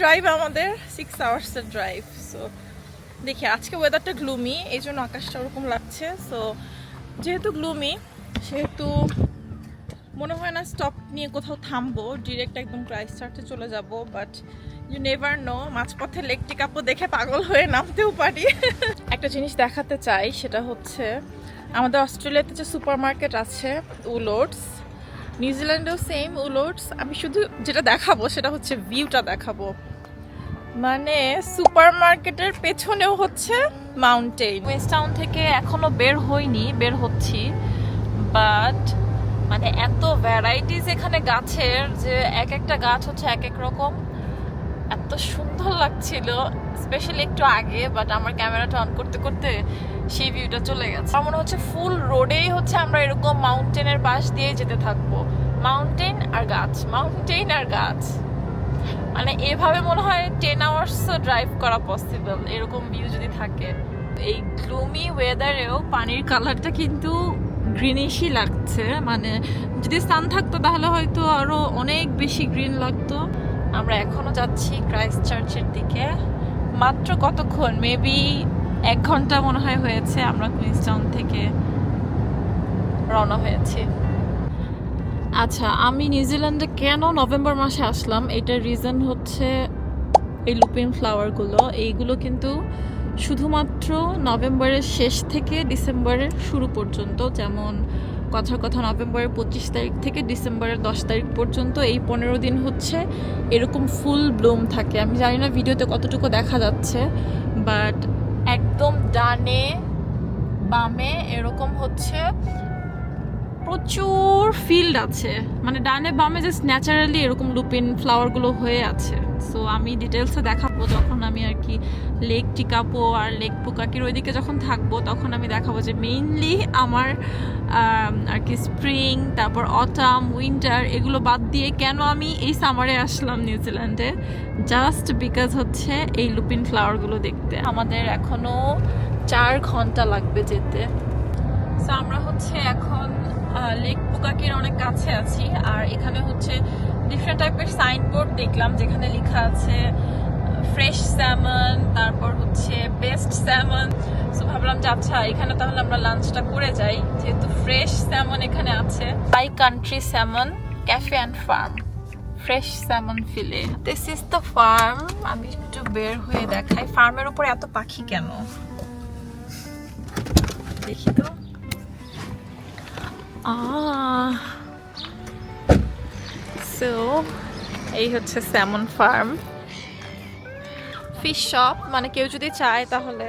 Drive আমাদের 6 আওয়ার্সের drive. So দেখি আজকে ওয়েদারটা গ্লুমি, এই জন্য আকাশটা ওরকম লাগছে। সো যেহেতু গ্লুমি সেহেতু মনে হয় না স্টপ নিয়ে কোথাও থামবো, ডিরেক্ট একদম ক্রাইস্টচার্চে চলে যাব। বাট ইউ নেভার নো, মাঝপথে লেক টিকাপো দেখে পাগল হয়ে নামতেও পারি। একটা জিনিস দেখাতে চাই, সেটা হচ্ছে আমাদের অস্ট্রেলিয়াতে যে সুপার মার্কেট আছে উলোডস, নিউজিল্যান্ডেও সেম উলোডস। আমি শুধু যেটা দেখাবো সেটা হচ্ছে ভিউটা দেখাবো। মানে সুপার মার্কেটের পেছনেও হচ্ছে মাউন্টেন। ওয়েস্ট টাউন থেকে এখনো বের হইনি, বের হচ্ছি। বাট মানে এত ভ্যারাইটিস এখানে গাছের, যে এক একটা গাছ হচ্ছে এক এক রকম, এত সুন্দর লাগছিল স্পেশালি একটু আগে। বাট আমার ক্যামেরাটা অন করতে করতে সেই ভিউটা চলে গেছে। আমার মনে হচ্ছে ফুল রোডেই হচ্ছে আমরা এরকম মাউন্টেনের পাশ দিয়ে যেতে থাকবো, মাউন্টেন আর গাছ, মাউন্টেন আর গাছ। মানে এভাবে মনে হয় 10 আওয়ার্স ড্রাইভ করা পসিবল, এরকম ভিউ যদি থাকে। এই গ্লুমি ওয়েদারেও পানির কালারটা কিন্তু গ্রিনিশই লাগছে। মানে যদি সান থাকতো তাহলে হয়তো আরো অনেক বেশি গ্রিন লাগতো। আমরা এখনো যাচ্ছি ক্রাইস্টচার্চের দিকে। মাত্র কতক্ষণ, মেবি 1 ঘন্টা মনে হয় হয়েছে আমরা কুইন্সটাউন থেকে রওনা হয়েছি। আচ্ছা, আমি নিউজিল্যান্ডে কেন নভেম্বর মাসে আসলাম, এটার রিজন হচ্ছে এই লুপিন ফ্লাওয়ারগুলো। এইগুলো কিন্তু শুধুমাত্র নভেম্বরের শেষ থেকে ডিসেম্বরের শুরু পর্যন্ত, যেমন কথার কথা নভেম্বরের 25 তারিখ থেকে ডিসেম্বরের 10 তারিখ পর্যন্ত এই 15 দিন হচ্ছে এরকম ফুল ব্লুম থাকে। আমি জানি না ভিডিওতে কতটুকু দেখা যাচ্ছে, বাট একদম ডানে বামে এরকম হচ্ছে প্রচুর ফিল্ড আছে। মানে ডানে বামে জাস্ট ন্যাচারালি এরকম লুপিন ফ্লাওয়ারগুলো হয়ে আছে। সো আমি ডিটেলসে দেখাবো যখন আমি আর কি লেক টিকাপো আর লেক পুকাকির ওইদিকে যখন থাকবো, তখন আমি দেখাবো যে মেইনলি আমার আর কি স্প্রিং, তারপর অটাম, উইন্টার এগুলো বাদ দিয়ে কেন আমি এই সামারে আসলাম নিউজিল্যান্ডে, জাস্ট বিকজ হচ্ছে এই লুপিন ফ্লাওয়ারগুলো দেখতে। আমাদের এখনো 4 ঘন্টা লাগবে যেতে। সো আমরা হচ্ছে এখন লেক পুকাকির অনেক কাছে আছি। আর এখানে হচ্ছে ডিফারেন্ট টাইপের সাইনবোর্ড দেখলাম যেখানে লেখা আছে ফ্রেশ স্যামন, তারপর হচ্ছে বেস্ট স্যামন। সো ভাবলাম যে আচ্ছা এখানে তাহলে আমরা লাঞ্চটা করে যাই, যেহেতু ফ্রেশ স্যামন এখানে আছে। By country salmon cafe and farm, fresh salmon fillet. This is the farm. আমি একটু বের হয়ে দেখাই ফার্মের উপরে এত পাখি কেন, দেখি তো। সো এই হচ্ছে স্যামন ফার্ম, ফিশ শপ। মানে কেউ যদি চায় তাহলে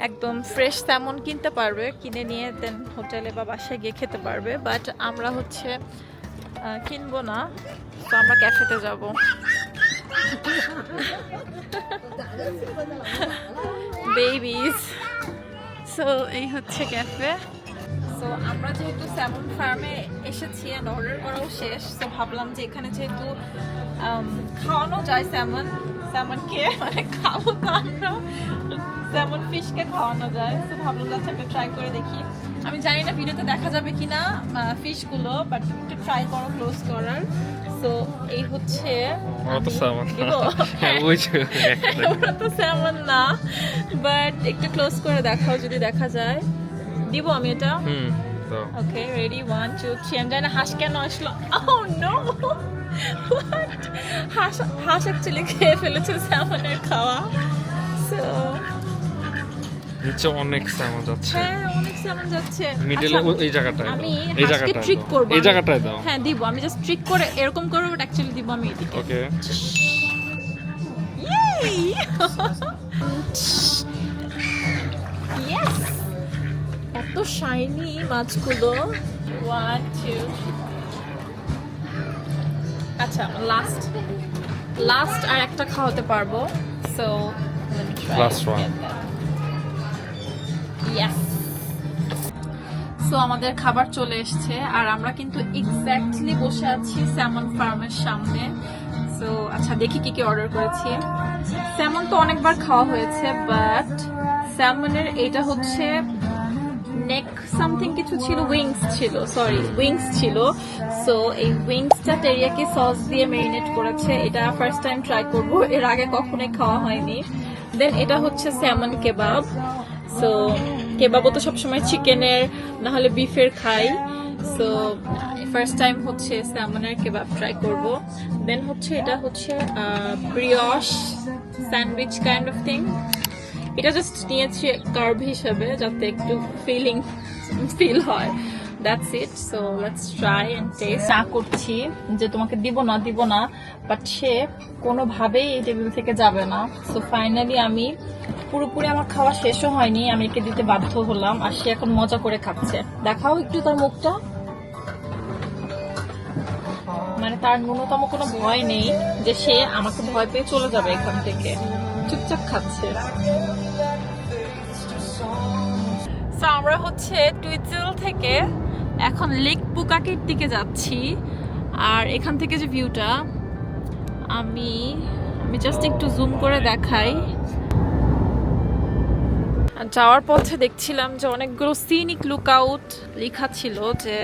একদম ফ্রেশ স্যামন কিনতে পারবে, কিনে নিয়ে দেন হোটেলে বা বাসায় গিয়ে খেতে পারবে। বাট আমরা হচ্ছে কিনবো না, তো আমরা ক্যাফেতে যাব। বেবিজ। সো এই হচ্ছে ক্যাফে। সো আমরা যেহেতু স্যামন ফার্মে এসেছি আর অর্ডার করাও শেষ, তো ভাবলাম যে এখানে যেহেতু খাওয়ানো যায় স্যামনকে, মানে খাবো তো আমরা, স্যামন ফিশকে খাওয়ানো যায়। তো ভাবলাম যাচ্ছে একটা ট্রাই করে দেখি। আমি জানি না ভিডিওতে দেখা যাবে কিনা ফিশগুলো, বাট একটু ট্রাই করো ক্লোজ করার। সো এই হচ্ছে ওরা তো স্যামন না, বাট একটু ক্লোজ করে দেখাও যদি দেখা যায়। দিব আমি এটা। ওকে, রেডি, 1 2 3। আমি জানি না হাঁস কেন আসলো। ওহ নো, হাঁস অ্যাকচুয়ালি খেয়ে ফেলেছে স্যামনের খাওয়া। সো নিচে অনেক স্যামন যাচ্ছে। হ্যাঁ, অনেক স্যামন যাচ্ছে। মিডলে এই জায়গাটায়, আমি এই হাঁসকে জায়গাটায় ট্রিক করব। এই জায়গাটায় দাও। হ্যাঁ দিব, আমি জাস্ট ট্রিক করে এরকম করব, বাট অ্যাকচুয়ালি দিব আমি এদিকে। ওকে। ইয়েই, ইয়েস। এত শাইনি মাছগুলো। 1 2। আচ্ছা, লাস্ট আর একটা খাওয়াতে পারবো। So last one. Yes. So আমাদের খাবার চলে এসেছে আর আমরা কিন্তু এক্স্যাক্টলি বসে আছি স্যামন ফার্মের সামনে। সো আচ্ছা দেখি কি কি অর্ডার করেছি। স্যামন তো অনেকবার খাওয়া হয়েছে, বাট স্যামনের এটা হচ্ছে নেক সামথিং কিছু ছিল, উইংস ছিল, সরি উইংস ছিল। সো এই উইংসটা টেরিয়াকি সস দিয়ে মেরিনেট করেছে। এটা ফার্স্ট টাইম ট্রাই করব, এর আগে কখনোই খাওয়া হয়নি। দেন এটা হচ্ছে স্যামন কেবাব। সো কেবাবও তো সবসময় চিকেনের না হলে বিফের খাই। সো ফার্স্ট টাইম হচ্ছে স্যামনের কেবাব ট্রাই করব। দেন হচ্ছে এটা হচ্ছে brioche sandwich kind of thing. এটা জাস্ট নিয়েছি কার্ভ হিসেবে যাতে একটু ফিল হয়। That's it. So let's try and taste. না করছি যে তোমাকে দিব না, বাট সে কোনোভাবেই এই টেবিল থেকে যাবে না। সো ফাইনালি আমি পুরোপুরি আমার খাওয়া শেষও হয়নি, আমি একে দিতে বাধ্য হলাম, আর সে এখন মজা করে খাচ্ছে। দেখাও একটু তার মুখটা, মানে তার ন্যূনতম কোনো ভয় নেই যে সে আমাকে ভয় পেয়ে চলে যাবে এখান থেকে, চুপচাপ খাচ্ছে। সো আমরা হচ্ছে টুইচেল থেকে এখন লেক বুকাকির দিকে যাচ্ছি। আর এখান থেকে যে ভিউটা, আমি জাস্ট একটু জুম করে দেখাই। যাওয়ার পথে দেখছিলাম যে অনেকগুলো সিনিক লুকআউট লেখা ছিল যে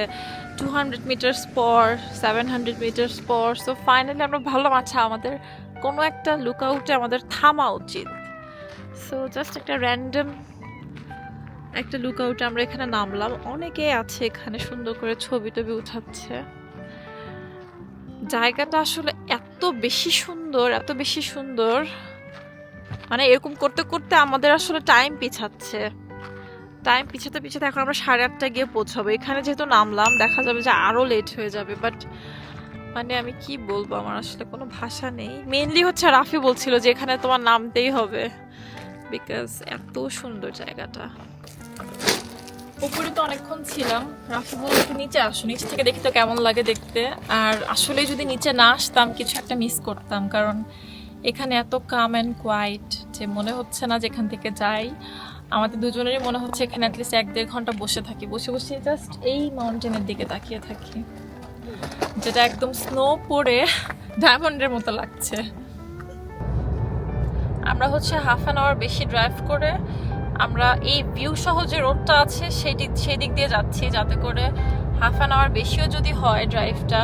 200 মিটার্স পর, 700 মিটার্স পর। সো ফাইনালি আমরা ভাবলাম আচ্ছা আমাদের কোনো একটা লুকআউটে আমাদের থামা উচিত। সো জাস্ট একটা র্যান্ডম একটা লুকআউটে আমরা এখানে নামলাম। অনেকে আছে এখানে সুন্দর করে ছবি টবি উঠাচ্ছে। জায়গাটা আসলে এত বেশি সুন্দর, মানে এরকম করতে করতে আমাদের আসলে টাইম পিছাতে এখন আমরা 8:30 গিয়ে পৌঁছাবো। এখানে যেহেতু নামলাম দেখা যাবে যে আরো লেট হয়ে যাবে, বাট মানে আমি কি বলবো, আমার আসলে কোনো ভাষা নেই। মেইনলি হচ্ছে রাফি বলছিল যে এখানে তোমার নামতেই হবে, বিকজ এত সুন্দর জায়গাটা। উপরে তো অনেকক্ষণ ছিলাম, রাফি বলল একটু নিচে আসো, নিচে থেকে দেখি তো কেমন লাগে দেখতে। আর আসলে যদি নিচে না আসতাম কিছু একটা মিস করতাম, কারণ এখানে এত কাম অ্যান্ড কোয়াইট যে মনে হচ্ছে না যেখান থেকে যাই। আমাদের দুজনেরই মনে হচ্ছে এখানে অ্যাটলিস্ট 1-1.5 ঘন্টা বসে থাকি, বসে জাস্ট এই মাউন্টেনের দিকে তাকিয়ে থাকি, যেটা একদম স্নো পড়ে ডায়মন্ডের মতো লাগছে। আমরা হচ্ছে হাফ অ্যান আওয়ার বেশি ড্রাইভ করে আমরা এই ভিউ সহ যে রোডটা আছে সেই দিক দিয়ে যাচ্ছি, যাতে করে হাফ অ্যান আওয়ার বেশিও যদি হয় ড্রাইভটা,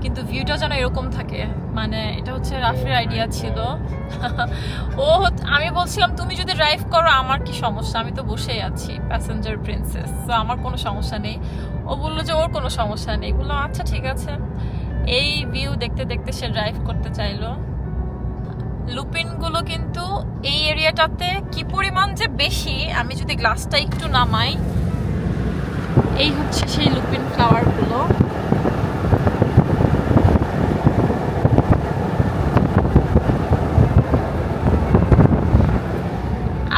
কিন্তু ভিউটা যেন এরকম থাকে। মানে এটা হচ্ছে রাফির আইডিয়া ছিল। আমি বলছিলাম তুমি যদি ড্রাইভ করো আমার কি সমস্যা, আমি তো বসেই আছি প্যাসেঞ্জার প্রিন্সেস, তো আমার কোনো সমস্যা নেই। ও বললো যে ওর কোনো সমস্যা নেই, বললাম আচ্ছা ঠিক আছে। এই ভিউ দেখতে দেখতে সে ড্রাইভ করতে চাইলো। লুপিনগুলো কিন্তু এই এরিয়াটাতে কি পরিমাণ যে বেশি, আমি যদি গ্লাসটা একটু নামাই, এই হচ্ছে সেই লুপিন ফ্লাওয়ারগুলো।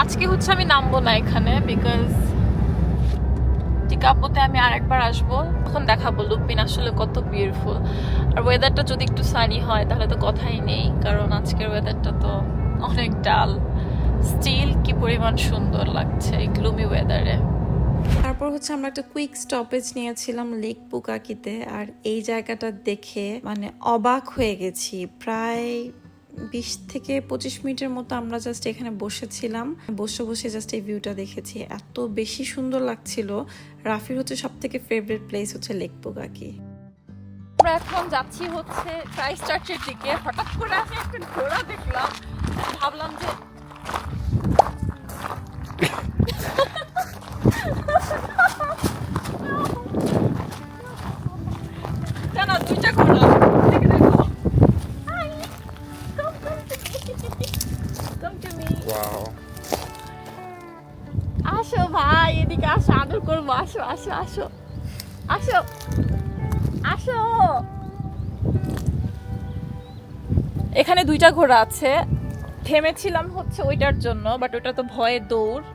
আজকে হচ্ছে আমি নামবো না এখানে, বিকজ টিকাপোতে আমি আরেকবার আসবো, তখন দেখাবো লুপিন আসলে কত বিউটিফুল। আর ওয়েদারটা যদি একটু সানি হয় তাহলে তো কথাই নেই, কারণ আজকের ওয়েদারটা তো অনেক ডাল। স্টিল কি পরিমাণ সুন্দর লাগছে এই গ্লুমি ওয়েদারে। তারপর হচ্ছে আমরা একটা কুইক স্টপেজ নিয়েছিলাম লেক বুকাকিতে। আর এই জায়গাটা দেখে মানে অবাক হয়ে গেছি। প্রায় 20 থেকে 25 মিনিটের মতো আমরা জাস্ট এখানে বসেছিলাম, বসে জাস্ট এই ভিউটা দেখেছি, এত বেশি সুন্দর লাগছিল। রাফির হচ্ছে সব থেকে ফেভারিট প্লেস হচ্ছে লেক বুকাকি। আমরা এখন যাচ্ছি হচ্ছে ক্রাইস্ট চার্চের দিকে। হঠাৎ করে আমি একটা ঘোড়া দেখলাম, ভাবলাম যে না, 2টা ঘোড়া দেখো। ওয়াও, আসো ভাই, এদিকে আসো, আদর করবো, আসো আসো আসো আসো আসো। এখানে 2টা ঘোড়া আছে, থেমেছিলাম হচ্ছে ওইটার জন্য, বাট ওইটা তো ভয়ে দৌড়,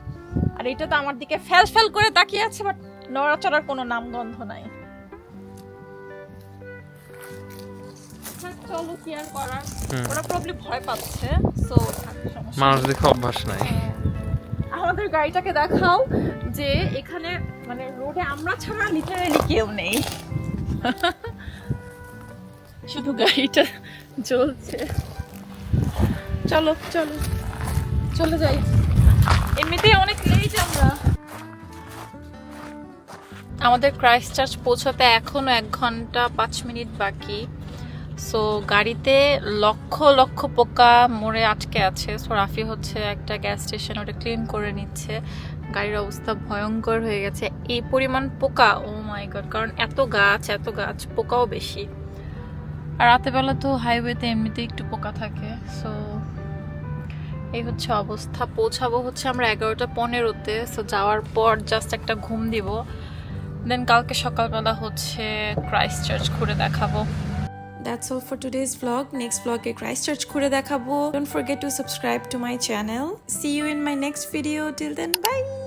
আর এটা তো আমার দিকে ফেল করে তাকিয়ে আছে, বাট নড়াচড়ার কোনো নামগন্ধ নাই। চলো কি আর করার, ওরা প্রবলি ভয় পাচ্ছে। সো মানুষ দেখে অভ্যাস নাই। আমাদের গাড়িটাকে দেখাও, যে এখানে মানে রোডে আমরা ছাড়া লিটারালি কেউ নেই, শুধু গাড়িটা চলছে। চলো চলো চলে যাই, এমনিতেই অনেক লেট আমরা। আমাদের ক্রাইস্ট চার্চ পৌঁছাতে এখনো 1 ঘন্টা 5 মিনিট বাকি। সো গাড়িতে লক্ষ লক্ষ পোকা মরে আটকে আছে। সো রাফি হচ্ছে একটা গ্যাস স্টেশন ওটা ক্লিন করে নিচ্ছে। গাড়ির অবস্থা ভয়ঙ্কর হয়ে গেছে, এই পরিমাণ পোকা, ও মাই গড। কারণ এত গাছ, পোকাও বেশি। আর রাতের বেলা তো হাইওয়েতে এমনিতে একটু পোকা থাকে। সো এই হচ্ছে অবস্থা। পৌঁছাবো হচ্ছে আমরা 11:15-তে। সো যাওয়ার পর জাস্ট একটা ঘুম দিব, দেন কালকে সকালবেলা হচ্ছে ক্রাইস্ট চার্চ ঘুরে দেখাবো। That's all for today's vlog. Next vlog e Christchurch ঘুরে দেখাবো. Don't forget to subscribe to my channel. See you in my next video. Till then, bye.